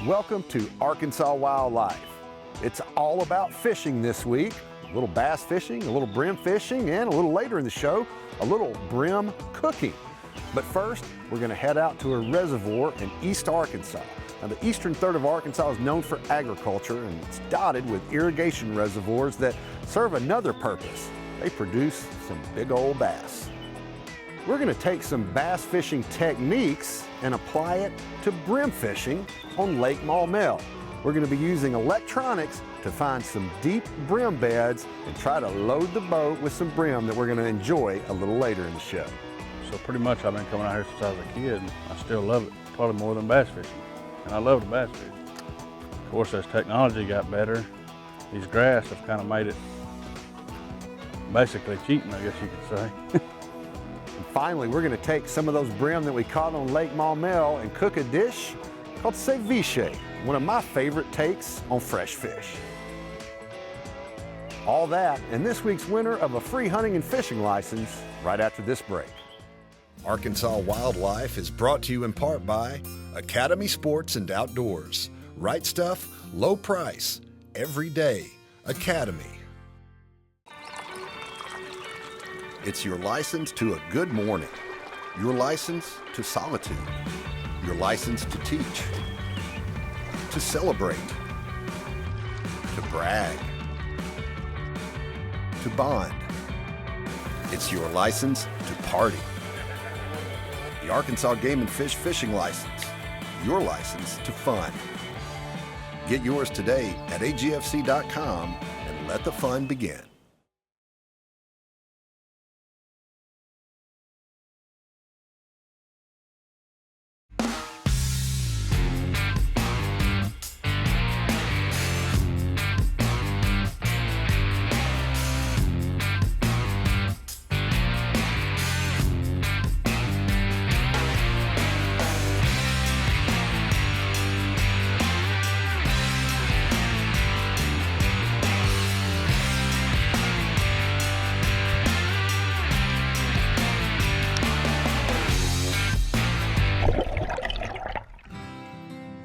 Welcome to Arkansas Wildlife. It's all about fishing this week. A little bass fishing, a little brim fishing, and a little later in the show, a little brim cooking. But first, we're going to head out to a reservoir in East Arkansas. Now, the eastern third of Arkansas is known for agriculture, and it's dotted with irrigation reservoirs that serve another purpose. They produce some big old bass. We're going to take some bass fishing techniques and apply it to brim fishing on Lake Maumelle. We're going to be using electronics to find some deep brim beds and try to load the boat with some brim that we're going to enjoy a little later in the show. So pretty much I've been coming out here since I was a kid, and I still love it, probably more than bass fishing. And I love the bass fishing. Of course, as technology got better, these grass have kind of made it basically cheating, I guess you could say. And finally, we're going to take some of those brim that we caught on Lake Maumelle and cook a dish called ceviche, one of my favorite takes on fresh fish. All that and this week's winner of a free hunting and fishing license right after this break. Arkansas Wildlife is brought to you in part by Academy Sports and Outdoors. Right stuff, low price, every day. Academy. It's your license to a good morning. Your license to solitude. Your license to teach. To celebrate. To brag. To bond. It's your license to party. The Arkansas Game and Fish Fishing License. Your license to fun. Get yours today at agfc.com and let the fun begin.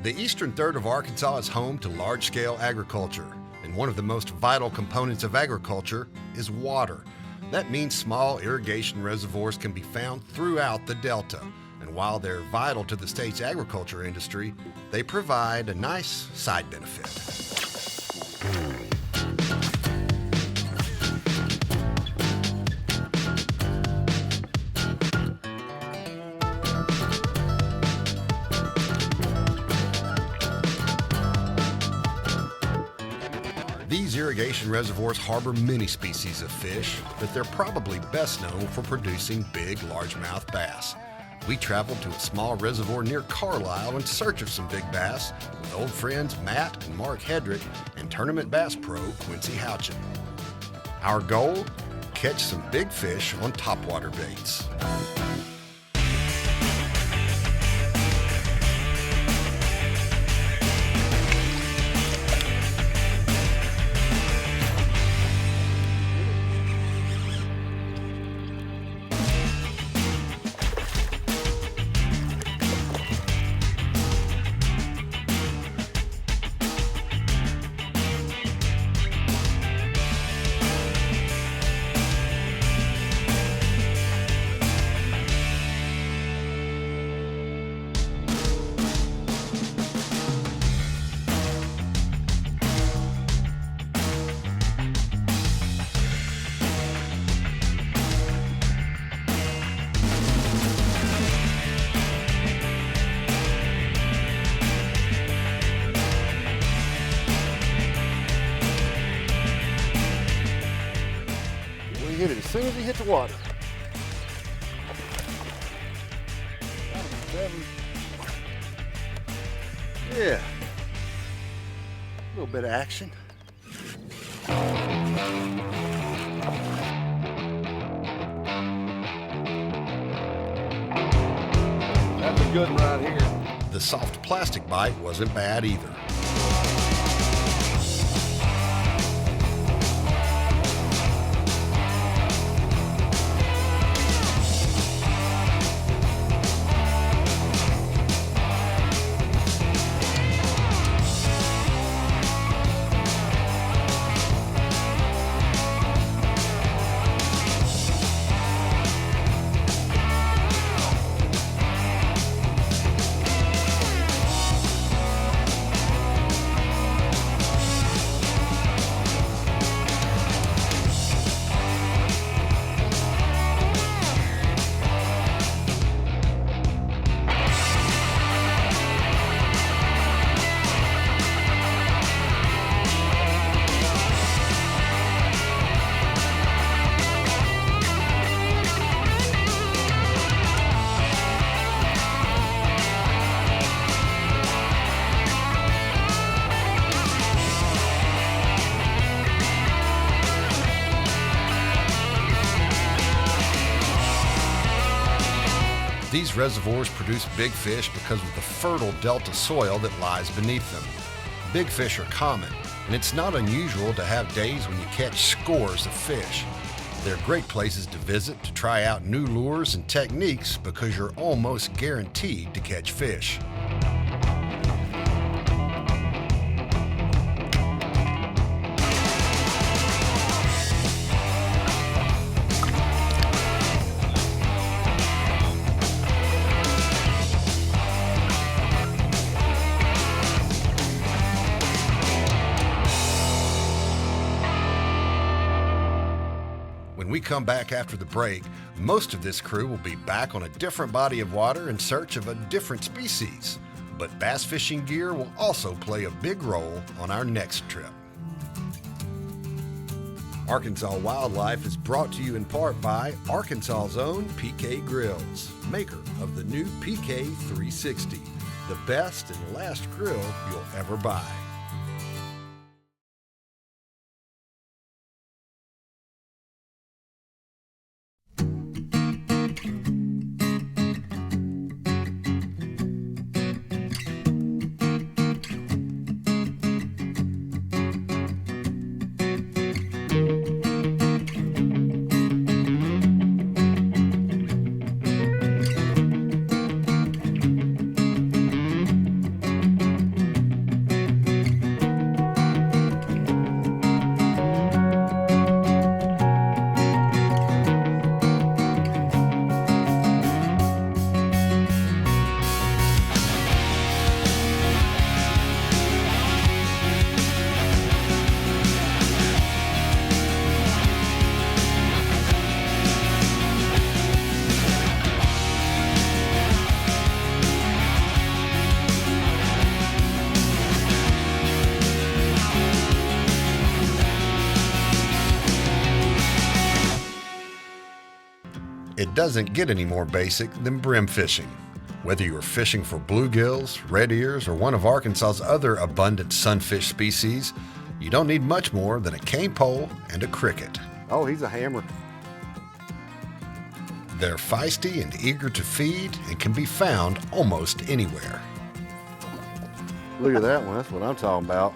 The eastern third of Arkansas is home to large-scale agriculture, and one of the most vital components of agriculture is water. That means small irrigation reservoirs can be found throughout the delta, and while they're vital to the state's agriculture industry, they provide a nice side benefit. These irrigation reservoirs harbor many species of fish, but they're probably best known for producing big largemouth bass. We traveled to a small reservoir near Carlisle in search of some big bass with old friends Matt and Mark Hedrick and tournament bass pro Quincy Houchin. Our goal? Catch some big fish on topwater baits. Hit it as soon as he hit the water. Yeah. A little bit of action. That's a good one right here. The soft plastic bite wasn't bad either. These reservoirs produce big fish because of the fertile delta soil that lies beneath them. Big fish are common, and it's not unusual to have days when you catch scores of fish. They're great places to visit to try out new lures and techniques because you're almost guaranteed to catch fish. When we come back after the break, most of this crew will be back on a different body of water in search of a different species. But bass fishing gear will also play a big role on our next trip. Arkansas Wildlife is brought to you in part by Arkansas's own PK Grills, maker of the new PK 360, the best and last grill you'll ever buy. It doesn't get any more basic than brim fishing. Whether you're fishing for bluegills, red ears, or one of Arkansas's other abundant sunfish species, you don't need much more than a cane pole and a cricket. Oh, he's a hammer. They're feisty and eager to feed and can be found almost anywhere. Look at that one. That's what I'm talking about.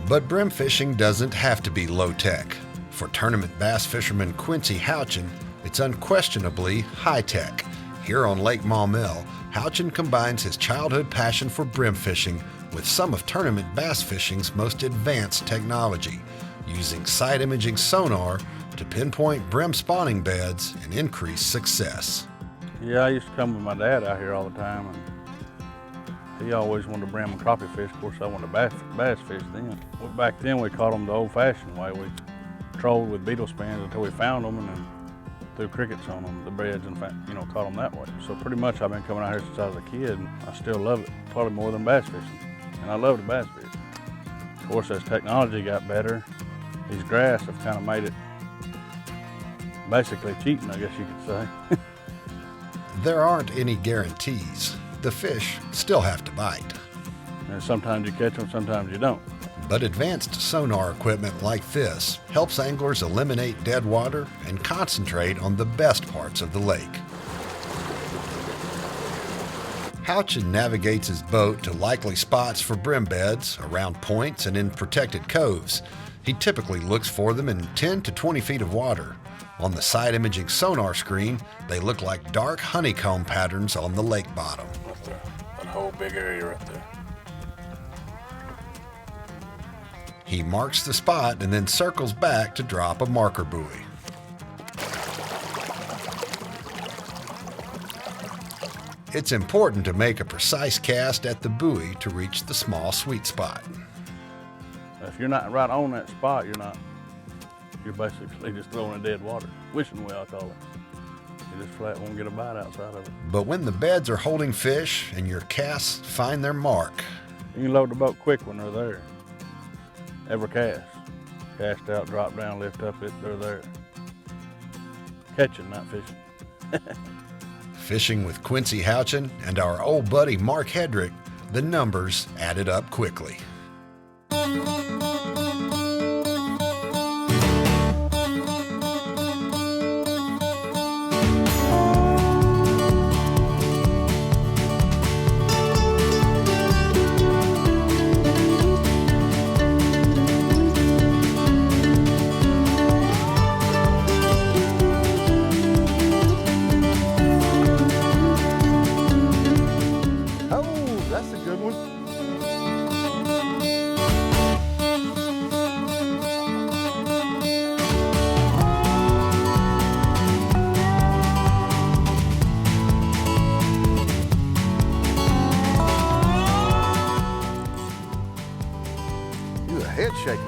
But brim fishing doesn't have to be low-tech. For tournament bass fisherman Quincy Houchin, it's unquestionably high-tech. Here on Lake Maumelle, Houchin combines his childhood passion for brim fishing with some of tournament bass fishing's most advanced technology, using side imaging sonar to pinpoint brim spawning beds and increase success. Yeah, I used to come with my dad out here all the time, and he always wanted to brim and crappie fish. Of course, I wanted to bass fish then. Well, back then, we caught them the old-fashioned way. We trolled with beetle spins until we found them, and then threw crickets on them, the beds, and caught them that way. So pretty much I've been coming out here since I was a kid, and I still love it, probably more than bass fishing. And I love to bass fish. Of course, as technology got better, these grass have kind of made it basically cheating, I guess you could say. There aren't any guarantees. The fish still have to bite. And sometimes you catch them, sometimes you don't. But advanced sonar equipment like this helps anglers eliminate dead water and concentrate on the best parts of the lake. Houchin navigates his boat to likely spots for brim beds, around points and in protected coves. He typically looks for them in 10 to 20 feet of water. On the side imaging sonar screen, they look like dark honeycomb patterns on the lake bottom. Right there, that whole big area right there. He marks the spot and then circles back to drop a marker buoy. It's important to make a precise cast at the buoy to reach the small sweet spot. If you're not right on that spot, you're basically just throwing in dead water. Wishing well, I call it. You just flat won't get a bite outside of it. But when the beds are holding fish and your casts find their mark, you can load the boat quick when they're there. Every cast. Cast out, drop down, lift up, they're there. Catching, not fishing. Fishing with Quincy Houchin and our old buddy Mark Hedrick, the numbers added up quickly. shaker.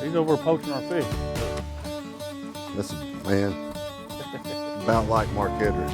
He's over poaching our fish. That's, man, about like Mark Edwards.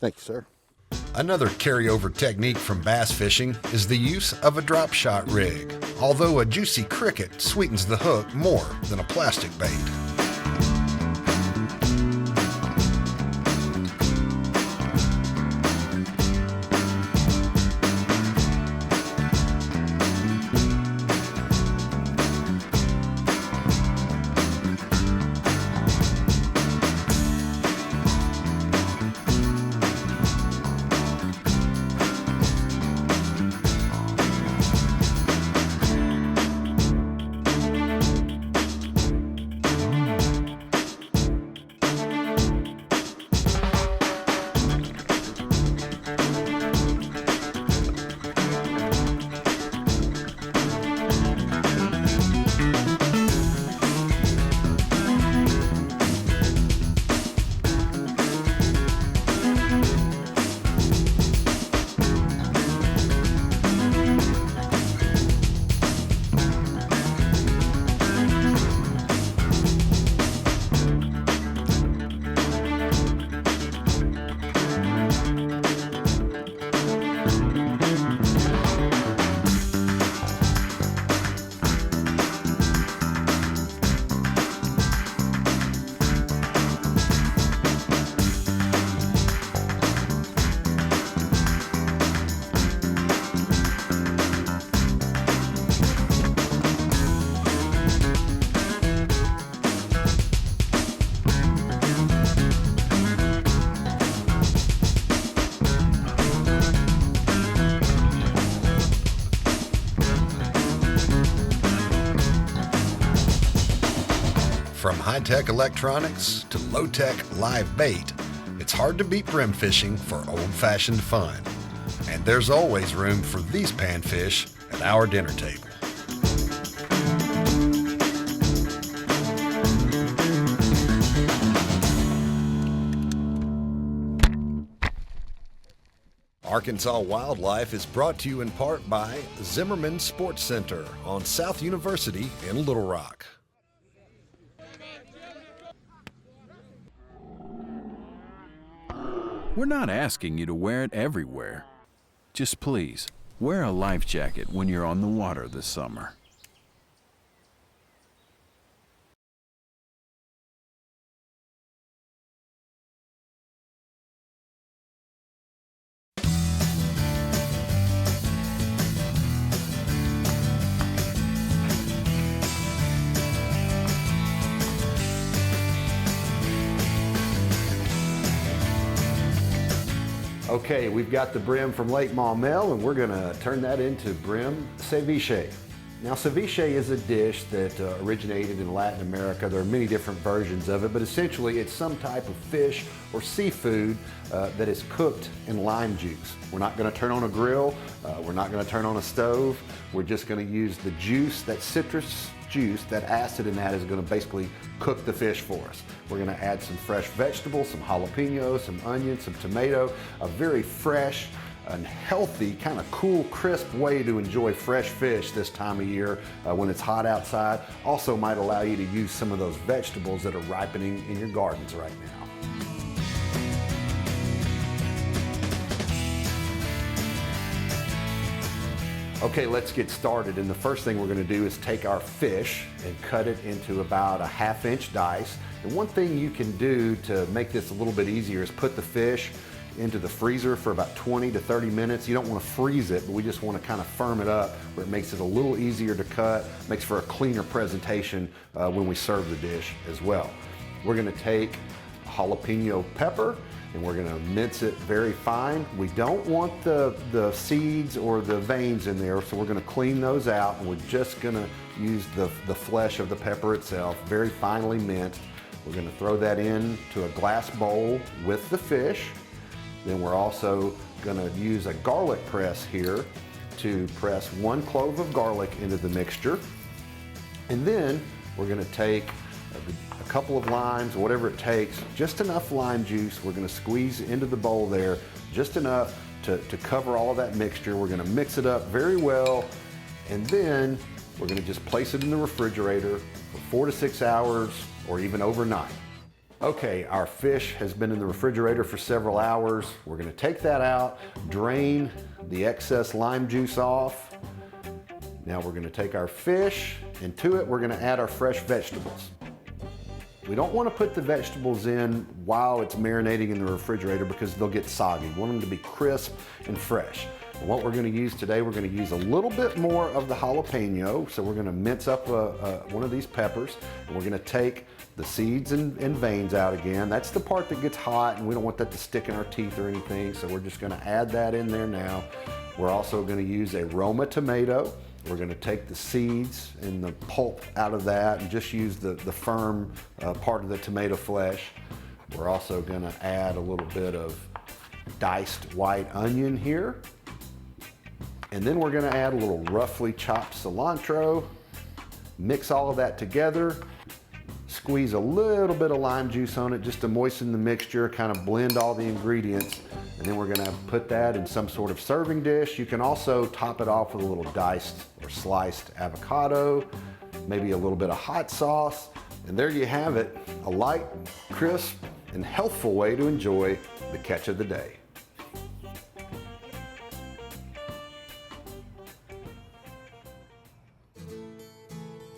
Thank you, sir. Another carryover technique from bass fishing is the use of a drop shot rig, although a juicy cricket sweetens the hook more than a plastic bait. From high-tech electronics to low-tech live bait, it's hard to beat brim fishing for old-fashioned fun. And there's always room for these panfish at our dinner table. Arkansas Wildlife is brought to you in part by Zimmerman Sports Center on South University in Little Rock. We're not asking you to wear it everywhere. Just please, wear a life jacket when you're on the water this summer. Okay, we've got the brim from Lake Maumelle, and we're gonna turn that into brim ceviche. Now, ceviche is a dish that originated in Latin America. There are many different versions of it, but essentially it's some type of fish or seafood that is cooked in lime juice. We're not gonna turn on a grill. We're not gonna turn on a stove. We're just gonna use the juice, that citrus juice, that acid in that is going to basically cook the fish for us. We're going to add some fresh vegetables, some jalapenos, some onions, some tomato, a very fresh and healthy, kind of cool, crisp way to enjoy fresh fish this time of year when it's hot outside. Also might allow you to use some of those vegetables that are ripening in your gardens right now. Okay, let's get started. And the first thing we're going to do is take our fish and cut it into about a 1/2-inch dice. And one thing you can do to make this a little bit easier is put the fish into the freezer for about 20 to 30 minutes. You don't want to freeze it, but we just want to kind of firm it up where it makes it a little easier to cut, makes for a cleaner presentation when we serve the dish as well. We're going to take jalapeno pepper and we're going to mince it very fine. We don't want the seeds or the veins in there, so we're going to clean those out, and we're just going to use the flesh of the pepper itself, very finely minced. We're going to throw that into a glass bowl with the fish. Then we're also going to use a garlic press here to press 1 clove of garlic into the mixture. And then we're going to take a couple of limes, whatever it takes, just enough lime juice. We're going to squeeze into the bowl there, just enough to cover all of that mixture. We're going to mix it up very well, and then we're going to just place it in the refrigerator for 4 to 6 hours or even overnight. Okay, our fish has been in the refrigerator for several hours. We're going to take that out, drain the excess lime juice off. Now we're going to take our fish, and to it we're going to add our fresh vegetables. We don't want to put the vegetables in while it's marinating in the refrigerator because they'll get soggy. We want them to be crisp and fresh. And what we're going to use today, we're going to use a little bit more of the jalapeno. So we're going to mince up one of these peppers, and we're going to take the seeds and veins out again. That's the part that gets hot, and we don't want that to stick in our teeth or anything. So we're just going to add that in there now. We're also going to use a Roma tomato. We're going to take the seeds and the pulp out of that and just use the firm part of the tomato flesh. We're also going to add a little bit of diced white onion here. And then we're going to add a little roughly chopped cilantro. Mix all of that together. Squeeze a little bit of lime juice on it just to moisten the mixture, kind of blend all the ingredients. And then we're going to put that in some sort of serving dish. You can also top it off with a little diced or sliced avocado, maybe a little bit of hot sauce. And there you have it, a light, crisp, and healthful way to enjoy the catch of the day.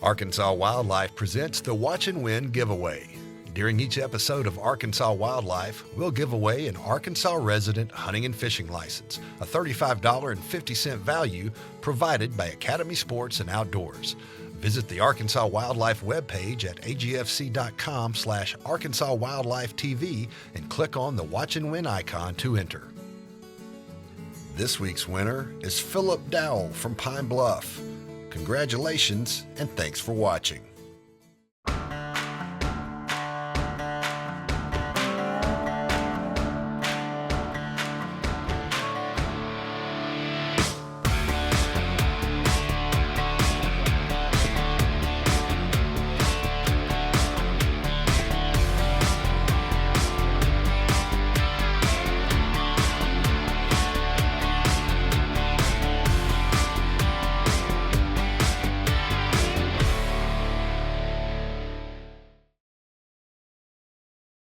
Arkansas Wildlife presents the Watch and Win giveaway. During each episode of Arkansas Wildlife, we'll give away an Arkansas resident hunting and fishing license, a $35.50 value provided by Academy Sports and Outdoors. Visit the Arkansas Wildlife webpage at agfc.com/Arkansas Wildlife TV and click on the Watch and Win icon to enter. This week's winner is Philip Dowell from Pine Bluff. Congratulations, and thanks for watching.